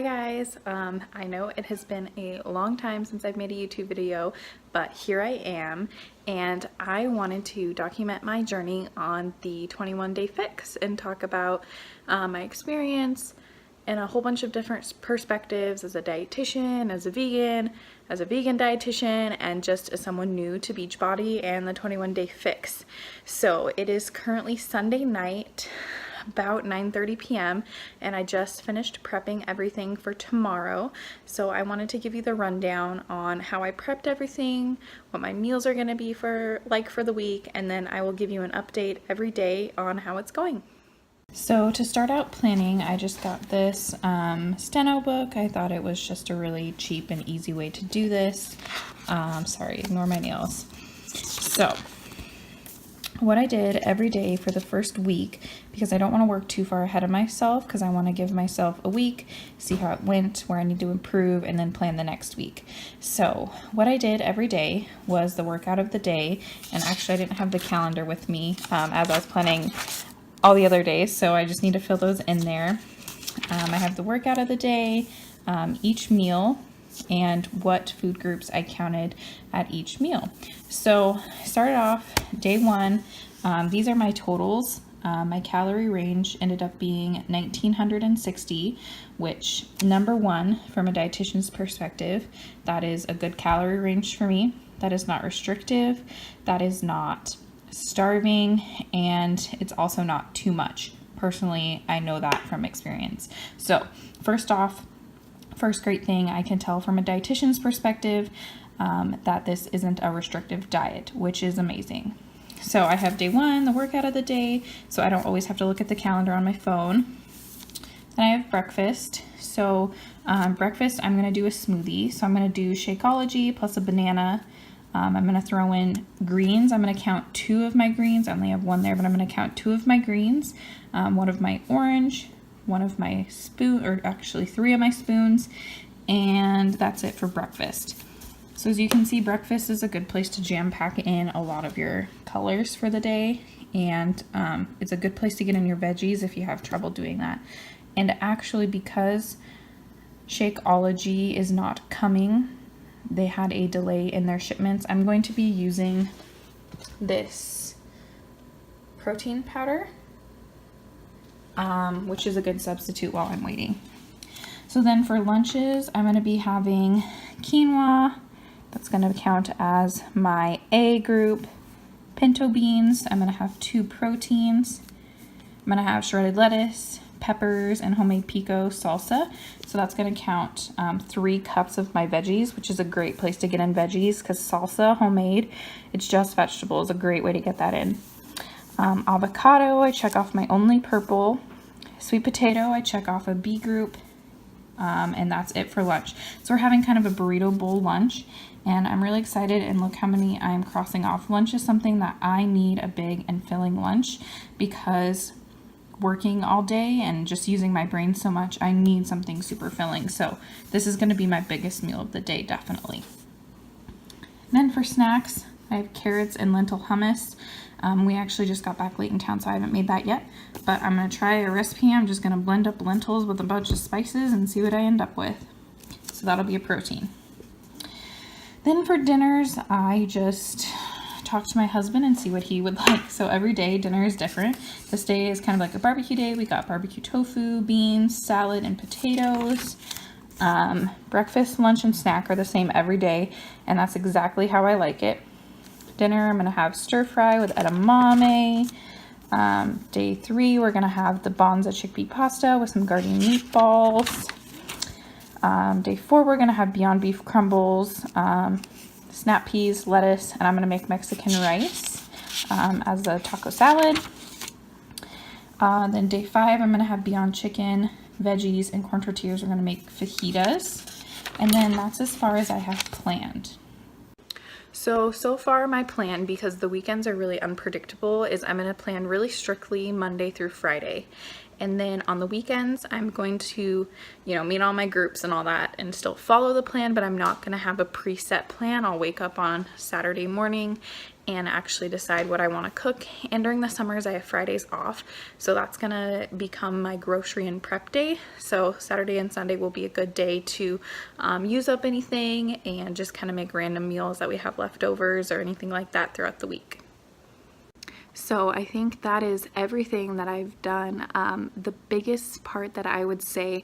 guys, I know it has been a long time since I've made a YouTube video, but here I am, and I wanted to document my journey on the 21-day fix and talk about my experience and a whole bunch of different perspectives as a dietitian, as a vegan dietitian, and just as someone new to Beachbody and the 21-day fix. So it is currently Sunday night, about 9:30 p.m. and I just finished prepping everything for tomorrow. So I wanted to give you the rundown on how I prepped everything, what my meals are going to be for the week, and then I will give you an update every day on how it's going. So to start out planning, I just got this steno book. I thought it was just a really cheap and easy way to do this. Sorry, ignore my nails. So what I did every day for the first week, because I don't want to work too far ahead of myself, because I want to give myself a week, see how it went, where I need to improve, and then plan the next week. So what I did every day was the workout of the day, and actually I didn't have the calendar with me as I was planning all the other days, so I just need to fill those in there. I have the workout of the day, each meal, and what food groups I counted at each meal. So I started off day one. These are my totals. My calorie range ended up being 1960, which, number one, from a dietitian's perspective, that is a good calorie range for me. That is not restrictive, that is not starving, and it's also not too much. Personally, I know that from experience. So first off, first great thing I can tell from a dietitian's perspective, that this isn't a restrictive diet, which is amazing. So I have day one, the workout of the day, so I don't always have to look at the calendar on my phone. Then I have breakfast. So breakfast, I'm going to do a smoothie. So I'm going to do Shakeology plus a banana. I'm going to throw in greens. I'm going to count 2 of my greens. I only have 1 there, but I'm going to count 2 of my greens, 1 of my orange, 1 of my spoon, or actually 3 of my spoons, and that's it for breakfast. So as you can see, breakfast is a good place to jam pack in a lot of your colors for the day, and it's a good place to get in your veggies if you have trouble doing that. And actually, because Shakeology is not coming, they had a delay in their shipments, I'm going to be using this protein powder, which is a good substitute while I'm waiting. So then for lunches, I'm going to be having quinoa. That's going to count as my A group. Pinto beans. I'm going to have 2 proteins. I'm going to have shredded lettuce, peppers, and homemade pico salsa. So that's going to count 3 cups of my veggies, which is a great place to get in veggies, because salsa, homemade, it's just vegetables, a great way to get that in. Avocado, I check off my only purple. Sweet potato, I check off a B group, and that's it for lunch. So we're having kind of a burrito bowl lunch, and I'm really excited, and look how many I'm crossing off. Lunch is something that I need a big and filling lunch, because working all day and just using my brain so much, I need something super filling. So this is going to be my biggest meal of the day, definitely. And then for snacks, I have carrots and lentil hummus. We actually just got back late in town, so I haven't made that yet, but I'm going to try a recipe. I'm just going to blend up lentils with a bunch of spices and see what I end up with. So that'll be a protein. Then for dinners, I just talk to my husband and see what he would like. So every day dinner is different. This day is kind of like a barbecue day. We got barbecue tofu, beans, salad, and potatoes. Breakfast, lunch, and snack are the same every day, and that's exactly how I like it. Dinner, I'm going to have stir fry with edamame. Day 3, we're going to have the bonza chickpea pasta with some garden meatballs. Day 4, we're going to have Beyond Beef crumbles, snap peas, lettuce, and I'm going to make Mexican rice as a taco salad. Then day 5, I'm going to have Beyond Chicken, veggies, and corn tortillas. We're going to make fajitas. And then that's as far as I have planned. So far my plan, because the weekends are really unpredictable, is I'm going to plan really strictly Monday through Friday. And then on the weekends, I'm going to, meet all my groups and all that and still follow the plan, but I'm not going to have a preset plan. I'll wake up on Saturday morning and actually decide what I want to cook. And during the summers I have Fridays off, so that's gonna become my grocery and prep day. So Saturday and Sunday will be a good day to use up anything and just kind of make random meals that we have leftovers or anything like that throughout the week. So I think that is everything that I've done. The biggest part that I would say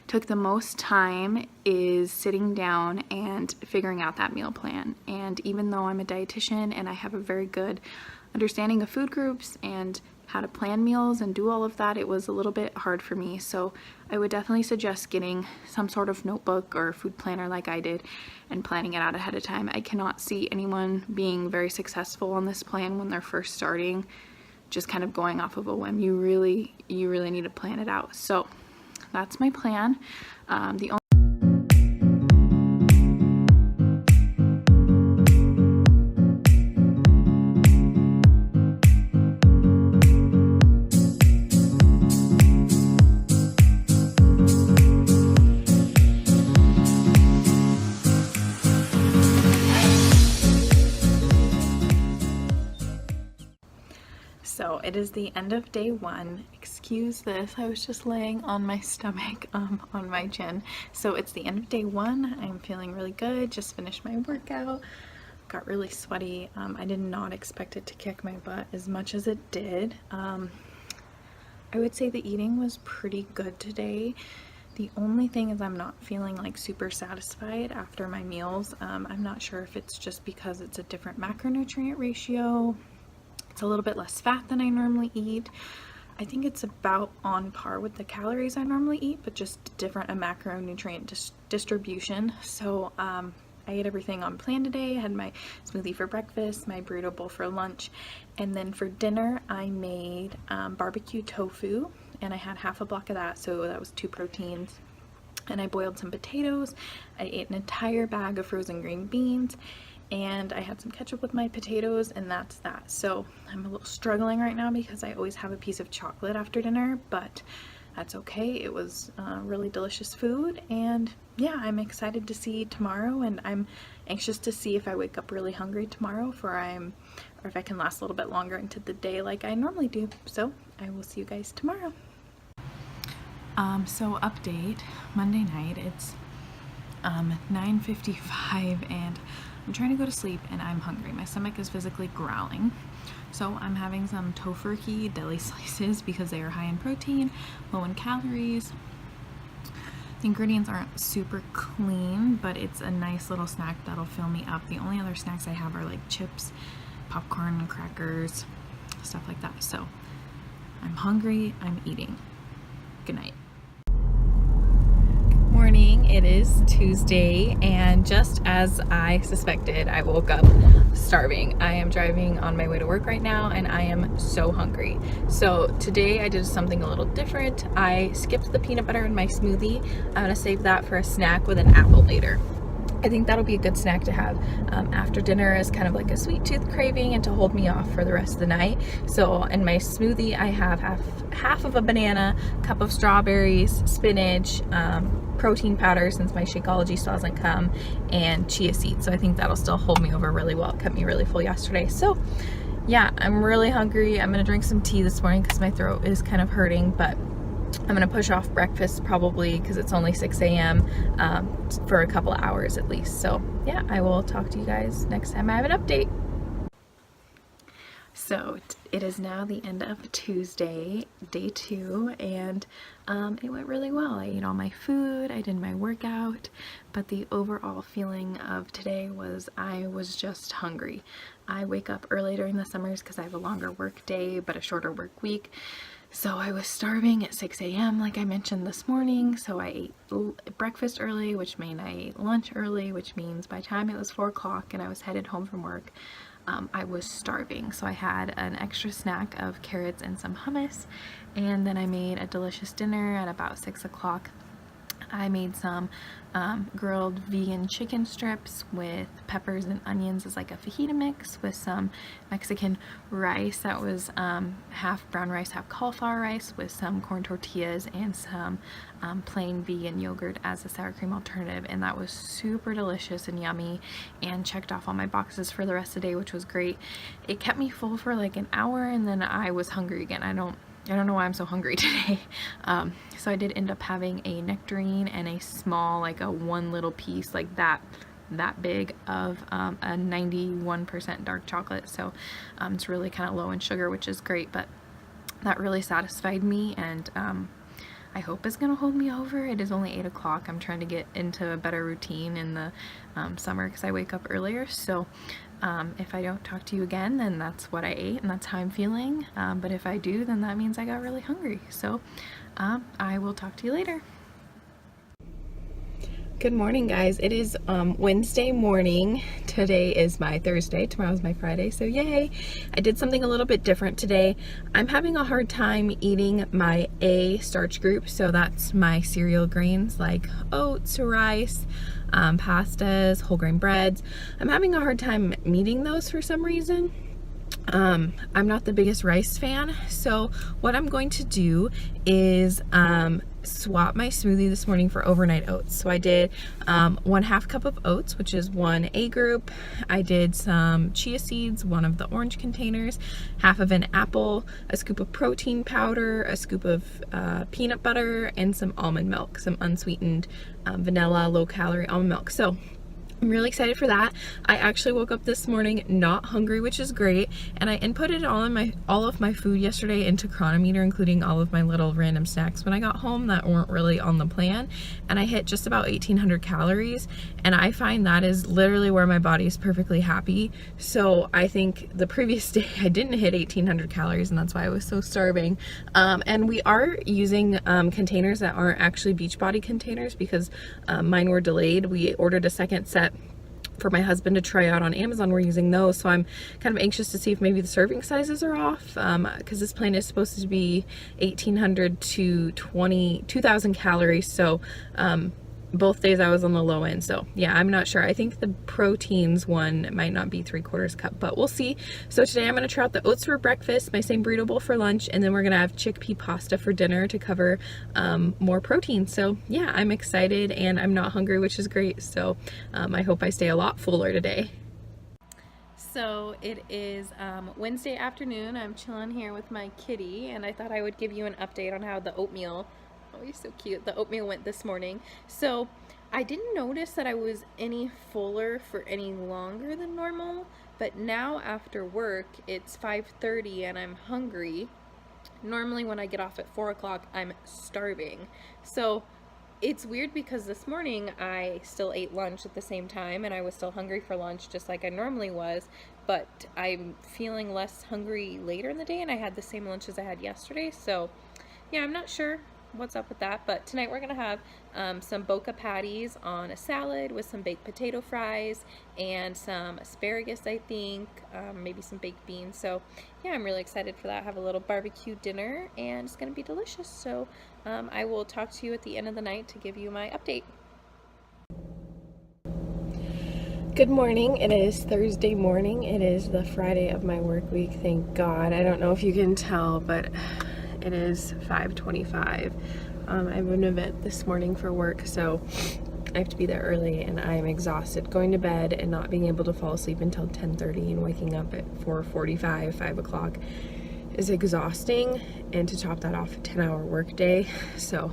took the most time is sitting down and figuring out that meal plan. And even though I'm a dietitian and I have a very good understanding of food groups and how to plan meals and do all of that, it was a little bit hard for me. So I would definitely suggest getting some sort of notebook or food planner like I did and planning it out ahead of time. I cannot see anyone being very successful on this plan when they're first starting, just kind of going off of a whim. You really need to plan it out. So that's my plan. The only So it is the end of day one. Excuse this, I was just laying on my stomach on my chin. So it's the end of day one. I'm feeling really good, just finished my workout, got really sweaty. I did not expect it to kick my butt as much as it did. I would say the eating was pretty good today. The only thing is I'm not feeling like super satisfied after my meals. I'm not sure if it's just because it's a different macronutrient ratio. It's a little bit less fat than I normally eat. I think it's about on par with the calories I normally eat, but just different a macronutrient distribution. So I ate everything on plan today. I had my smoothie for breakfast, my burrito bowl for lunch, and then for dinner I made barbecue tofu, and I had half a block of that, so that was 2 proteins. And I boiled some potatoes. I ate an entire bag of frozen green beans, and I had some ketchup with my potatoes, and that's that. So I'm a little struggling right now because I always have a piece of chocolate after dinner, but that's okay. It was really delicious food, and yeah, I'm excited to see tomorrow, and I'm anxious to see if I wake up really hungry tomorrow or if I can last a little bit longer into the day like I normally do. So I will see you guys tomorrow. So update, Monday night, it's 9:55 and I'm trying to go to sleep and I'm hungry. My stomach is physically growling. So I'm having some tofurkey deli slices because they are high in protein, low in calories. The ingredients aren't super clean, but it's a nice little snack that'll fill me up. The only other snacks I have are like chips, popcorn, crackers, stuff like that. So I'm hungry, I'm eating. Good night. Morning, it is Tuesday, and just as I suspected, I woke up starving. I am driving on my way to work right now and I am so hungry. So today I did something a little different. I skipped the peanut butter in my smoothie. I'm gonna save that for a snack with an apple later. I think that'll be a good snack to have after dinner as kind of like a sweet tooth craving and to hold me off for the rest of the night. So in my smoothie I have half of a banana, cup of strawberries, spinach, protein powder since my Shakeology still hasn't come, and chia seeds. So I think that'll still hold me over really well. It kept me really full yesterday. So yeah, I'm really hungry. I'm gonna drink some tea this morning because my throat is kind of hurting, but I'm gonna push off breakfast probably because it's only 6 a.m. For a couple of hours at least. So yeah, I will talk to you guys next time I have an update. So it is now the end of Tuesday, day 2, and it went really well. I ate all my food, I did my workout, but the overall feeling of today was I was just hungry. I wake up early during the summers because I have a longer work day but a shorter work week. So I was starving at 6 a.m. like I mentioned this morning, so I ate breakfast early, which means I ate lunch early, which means by the time it was 4 o'clock and I was headed home from work, I was starving. So I had an extra snack of carrots and some hummus, and then I made a delicious dinner at about 6 o'clock. I made some grilled vegan chicken strips with peppers and onions as like a fajita mix with some Mexican rice that was half brown rice, half cauliflower rice with some corn tortillas and some plain vegan yogurt as a sour cream alternative, and that was super delicious and yummy and checked off all my boxes for the rest of the day, which was great. It kept me full for like an hour and then I was hungry again. I don't know why I'm so hungry today. So I did end up having a nectarine and a small, like a one little piece like that big of a 91% dark chocolate. So it's really kind of low in sugar, which is great, but that really satisfied me, and I hope it's gonna hold me over. It is only 8 o'clock. I'm trying to get into a better routine in the summer because I wake up earlier. So if I don't talk to you again, then that's what I ate and that's how I'm feeling. But if I do, then that means I got really hungry. So I will talk to you later. Good morning, guys. It is Wednesday morning. Today is my Thursday. Tomorrow's my Friday, so yay. I did something a little bit different today. I'm having a hard time eating my A starch group, so that's my cereal grains like oats, rice, pastas, whole grain breads. I'm having a hard time meeting those for some reason. I'm not the biggest rice fan, so what I'm going to do is swap my smoothie this morning for overnight oats. So I did 1/2 cup of oats, which is 1 A group. I did some chia seeds, one of the orange containers, half of an apple, a scoop of protein powder, a scoop of peanut butter, and some almond milk, some unsweetened vanilla low calorie almond milk. So I'm really excited for that. I actually woke up this morning not hungry, which is great, and I inputted all of my food yesterday into Chronometer, including all of my little random snacks when I got home that weren't really on the plan, and I hit just about 1,800 calories, and I find that is literally where my body is perfectly happy. So I think the previous day I didn't hit 1,800 calories, and that's why I was so starving. And we are using containers that aren't actually Beachbody containers because mine were delayed. We ordered a second set for my husband to try out on Amazon. We're using those, so I'm kind of anxious to see if maybe the serving sizes are off, because this plan is supposed to be 1,800 to 2,000 calories, so both days I was on the low end. So yeah, I'm not sure. I think the proteins one might not be 3/4 cup, but we'll see. So today I'm going to try out the oats for breakfast, my same burrito bowl for lunch, and then we're going to have chickpea pasta for dinner to cover more protein. So yeah, I'm excited and I'm not hungry, which is great. So I hope I stay a lot fuller today. So it is Wednesday afternoon. I'm chilling here with my kitty, and I thought I would give you an update on how the oatmeal, oh, he's so cute, the oatmeal went this morning. So I didn't notice that I was any fuller for any longer than normal, but now after work it's 5:30 and I'm hungry. Normally when I get off at 4 o'clock I'm starving. So it's weird because this morning I still ate lunch at the same time and I was still hungry for lunch just like I normally was, but I'm feeling less hungry later in the day and I had the same lunch as I had yesterday. So yeah, I'm not sure what's up with that, but tonight we're gonna have some boca patties on a salad with some baked potato fries and some asparagus, I think, maybe some baked beans. So yeah, I'm really excited for that. Have a little barbecue dinner and it's gonna be delicious. So I will talk to you at the end of the night to give you my update. Good morning. It is Thursday morning. It is the Friday of my work week, thank God. I don't know if you can tell, but it is 5:25. I have an event this morning for work, so I have to be there early and I'm exhausted. Going to bed and not being able to fall asleep until 10:30 and waking up at 4:45, 5 o'clock is exhausting, and to top that off, a 10-hour work day. So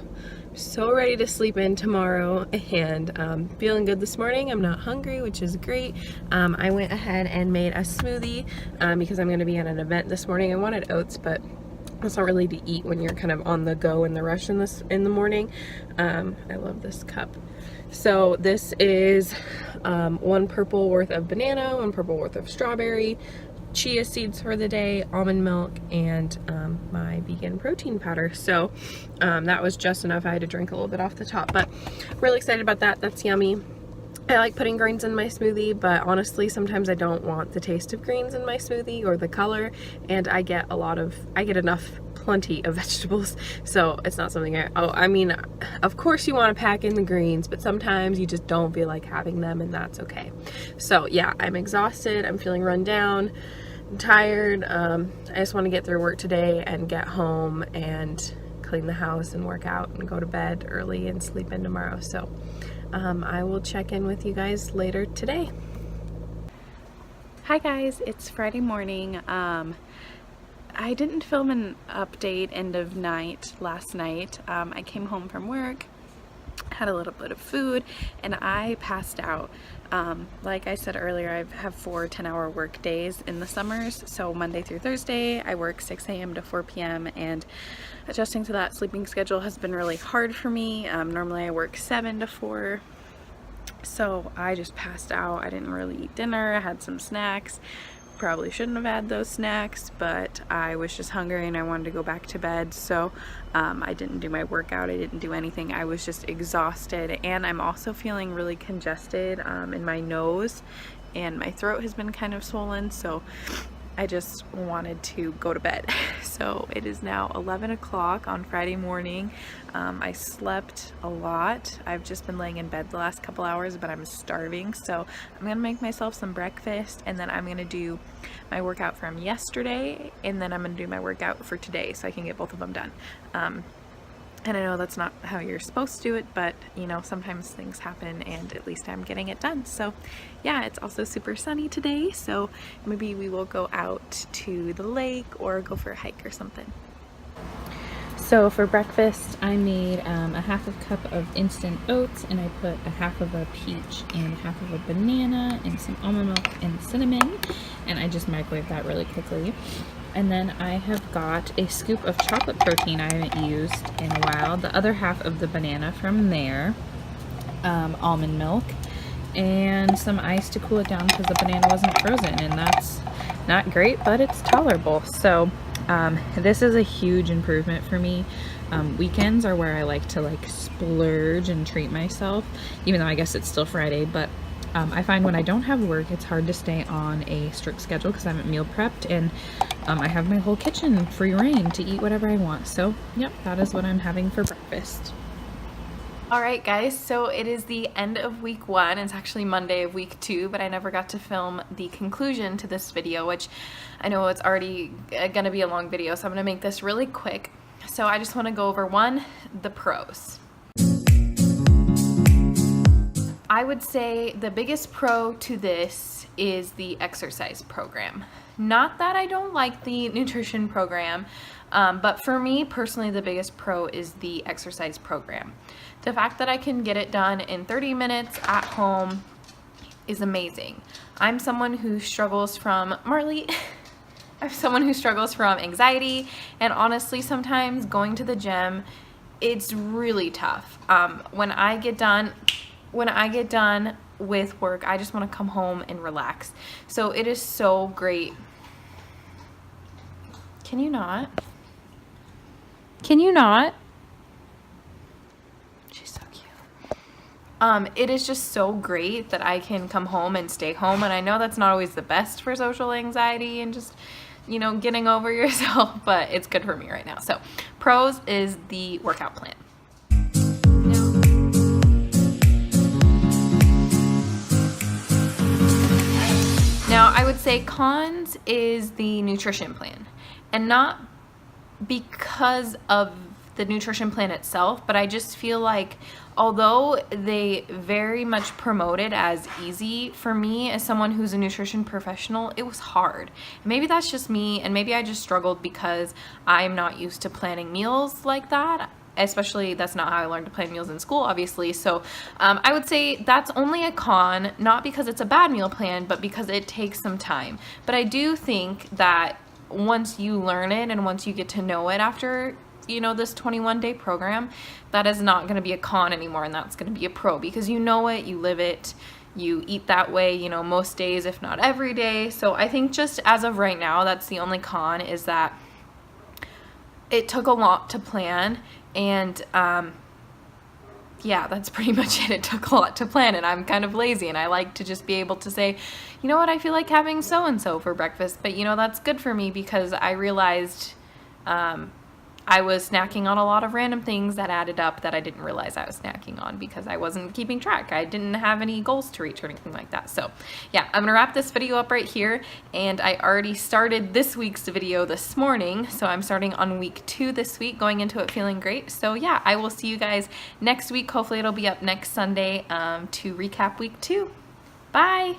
ready to sleep in tomorrow, and feeling good this morning. I'm not hungry, which is great. I went ahead and made a smoothie because I'm going to be at an event this morning. I wanted oats, but it's not really to eat when you're kind of on the go in the rush in the morning. I love this cup. So this is 1 purple worth of banana, 1 purple worth of strawberry, chia seeds for the day, almond milk, and my vegan protein powder. So that was just enough. I had to drink a little bit off the top, but really excited about that. That's yummy. I like putting greens in my smoothie, but honestly sometimes I don't want the taste of greens in my smoothie or the color, and I get enough plenty of vegetables, so it's not something I mean, of course you want to pack in the greens, but sometimes you just don't feel like having them, and that's okay. So yeah, I'm exhausted, I'm feeling run down, I'm tired. I just want to get through work today and get home and clean the house and work out and go to bed early and sleep in tomorrow. So I will check in with you guys later today. Hi guys, it's Friday morning. I didn't film an update end of night last night. I came home from work, had a little bit of food, and I passed out. Like I said earlier, I have 4 10-hour work days in the summers. So Monday through Thursday, I work 6 a.m. to 4 p.m. and adjusting to that sleeping schedule has been really hard for me. Normally I work 7 to 4. So I just passed out. I didn't really eat dinner. I had some snacks. Probably shouldn't have had those snacks, but I was just hungry and I wanted to go back to bed. So I didn't do my workout. I didn't do anything. I was just exhausted, and I'm also feeling really congested in my nose, and my throat has been kind of swollen. So I just wanted to go to bed. So it is now 11 o'clock on Friday morning. I slept a lot. I've just been laying in bed the last couple hours, but I'm starving. So I'm gonna make myself some breakfast, and then I'm gonna do my workout from yesterday, and then I'm gonna do my workout for today so I can get both of them done. And I know that's not how you're supposed to do it, but you know, sometimes things happen, and at least I'm getting it done. So yeah, it's also super sunny today, so maybe we will go out to the lake or go for a hike or something. So for breakfast, I made a half a cup of instant oats, and I put a half of a peach and half of a banana and some almond milk and cinnamon, and I just microwaved that really quickly. And then I have got a scoop of chocolate protein I haven't used in a while, the other half of the banana from there, almond milk, and some ice to cool it down because the banana wasn't frozen, and that's not great, but it's tolerable. So this is a huge improvement for me. Weekends are where I like to splurge and treat myself, even though I guess it's still Friday, but I find when I don't have work, it's hard to stay on a strict schedule because I haven't meal prepped, and I have my whole kitchen free reign to eat whatever I want. So yep, that is what I'm having for breakfast. Alright guys, so it is the end of week 1. It's actually Monday of week 2, but I never got to film the conclusion to this video, which I know it's already gonna be a long video, so I'm gonna make this really quick. So I just want to go over the pros. I would say the biggest pro to this is the exercise program. Not that I don't like the nutrition program, but for me personally, the biggest pro is the exercise program. The fact that I can get it done in 30 minutes at home is amazing. I'm someone who struggles from, I'm someone who struggles from anxiety, and honestly, sometimes going to the gym, it's really tough. When I get done with work, I just want to come home and relax. So it is so great. Can you not? Can you not? She's so cute. It is just so great that I can come home and stay home, and I know that's not always the best for social anxiety and just, you know, getting over yourself, but it's good for me right now. So pros is the workout plan. Now, I would say cons is the nutrition plan, and not because of the nutrition plan itself, but I just feel like although they very much promote it as easy, for me as someone who's a nutrition professional, it was hard. Maybe that's just me, and maybe I just struggled because I'm not used to planning meals like that. Especially, that's not how I learned to plan meals in school, obviously. So I would say that's only a con, not because it's a bad meal plan, but because it takes some time. But I do think that once you learn it and once you get to know it after, you know, this 21-day program, that is not going to be a con anymore, and that's going to be a pro because you know it, you live it, you eat that way, you know, most days, if not every day. So I think just as of right now, that's the only con, is that it took a lot to plan. And yeah, that's pretty much it. It took a lot to plan, and I'm kind of lazy, and I like to just be able to say, you know what, I feel like having so-and-so for breakfast, but you know, that's good for me because I realized I was snacking on a lot of random things that added up that I didn't realize I was snacking on because I wasn't keeping track. I didn't have any goals to reach or anything like that. So yeah, I'm gonna wrap this video up right here, and I already started this week's video this morning, so I'm starting on week 2 this week, going into it feeling great. So yeah, I will see you guys next week. Hopefully it'll be up next Sunday to recap week 2. Bye!